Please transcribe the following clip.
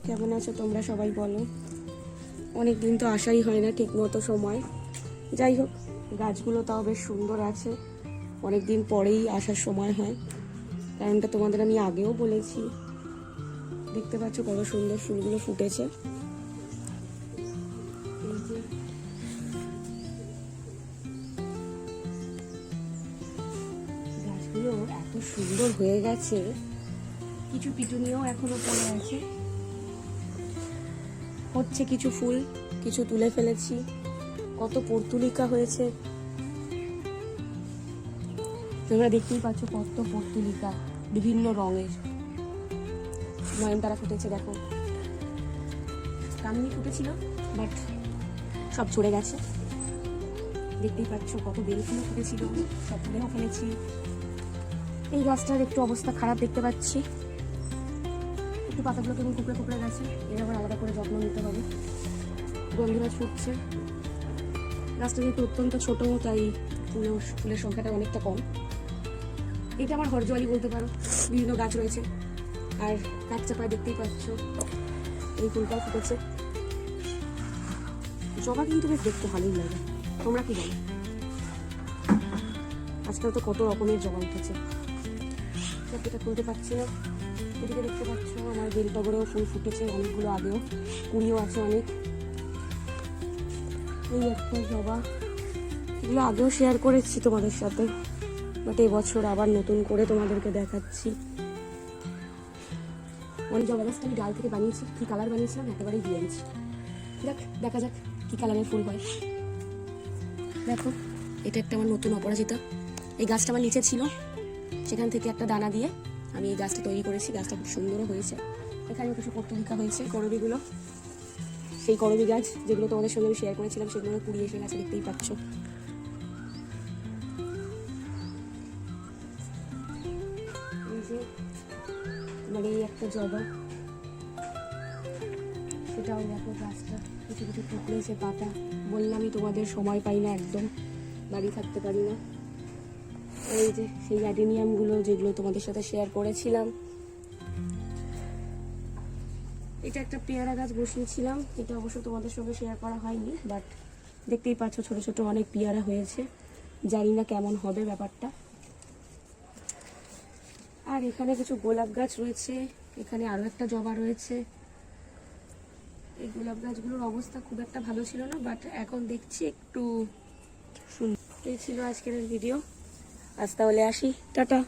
কেমন আছো তোমরা সবাই বলো। অনেক দিন তো আসাই হয় না ঠিক মতো সময়। যাই হোক, গাছগুলো তাও বেশ সুন্দর আছে, অনেক দিন পরেই আসার সময় হয়। কারণটা তোমাদের আমি আগেও বলেছি। দেখতে পাচ্ছ কত সুন্দর ফুলগুলো ফুটেছে। এই যে গাছগুলো এত সুন্দর হয়ে গেছে, কিছু পিটুনিও এখনো পড়ে আছে, হচ্ছে কিছু ফুল, কিছু তুলে ফেলেছি। কত পর্তুলিকা হয়েছে তোমরা দেখতেই পাচ্ছ, কত পর্তুলিকা বিভিন্ন রঙের। নয়নতারা ফুটেছে, দেখো কামিনী ফুটেছিল বাট সব ঝরে গেছে। দেখতেই পাচ্ছ কত বেলফুলও ফুটেছিল, সব তুলেও ফেলেছি। এই গাছটার একটু অবস্থা খারাপ দেখতে পাচ্ছি, একটু পাতাগুলো কেমন কুকড়ে কুকড়ে গেছে, এর আবার আলাদা করে যত্ন নিতে হবে। গন্ধরাজ ফুটছে, গাছটা যেহেতু অত্যন্ত ছোট তাই ফুলের সংখ্যাটা অনেকটা কম। এটা আমার হরজোয়ালি বলতে পারো, বিভিন্ন গাছ রয়েছে। আর কাঠ চাপায় দেখতেই পাচ্ছ এই ফুলটাও ফুটেছে। জবা কিন্তু বেশ দেখতে ভালোই লাগে, তোমরা কি জানো? আজকাল তো কত রকমের জবা উঠেছে, এটা খুলতে পারছি না। এদিকে দেখতে পাচ্ছ আমার বেলটগরেও ফুল ফুটেছে, অনেকগুলো আগেও, কুড়িও আছে অনেক। এই একটা জবা, এগুলো আগেও শেয়ার করেছি তোমাদের সাথে, বাট এবছর আবার নতুন করে তোমাদেরকে দেখাচ্ছি। অনেক জবা গাছটা আমি ডাল থেকে বানিয়েছি, কী কালার বানিয়েছিলাম একেবারেই দিয়ে আনছি। দেখা যাক কী কালারের ফুল হয়। দেখো, এটা একটা আমার নতুন অপরাজিতা। এই গাছটা আমার নিচে ছিল, সেখান থেকে একটা দানা দিয়ে আমি এই গাছটা তৈরি করেছি। গাছটা খুব সুন্দরও হয়েছে। এখানে কিছু পর্তুলিকা হয়েছে, করবিগুলো, সেই করবি গাছ যেগুলো তোমাদের সঙ্গে আমি শেয়ার করেছিলাম, সেগুলো কুড়িয়ে এসে গেছে, দেখতেই পাচ্ছ। এই যে মানে এই একটা জবা, সেটাও দেখো গাছটা কিছু কিছু টুকরেছে পাতা। বললামই তোমাদের সময় পাই না, একদম বাড়ি থাকতে পারি না। এই যে সেই অ্যাডেনিয়ামগুলো যেগুলো তোমাদের সাথে শেয়ার করেছিলাম। এটা একটা পেয়ারা গাছ বসিয়েছিলাম, এটা অবশ্য তোমাদের সঙ্গে শেয়ার করা হয়নি, বাট দেখতেই পাচ্ছ ছোট ছোট অনেক পেয়ারা হয়েছে। জানি না কেমন হবে ব্যাপারটা। আর এখানে কিছু গোলাপ গাছ রয়েছে, এখানে আরও একটা জবা রয়েছে। এই গোলাপ গাছগুলোর অবস্থা খুব একটা ভালো ছিল না, বাট এখন দেখছি একটু সুন্দর। এই ছিল আজকের ভিডিও, আজ তাহলে আসি, টাটা।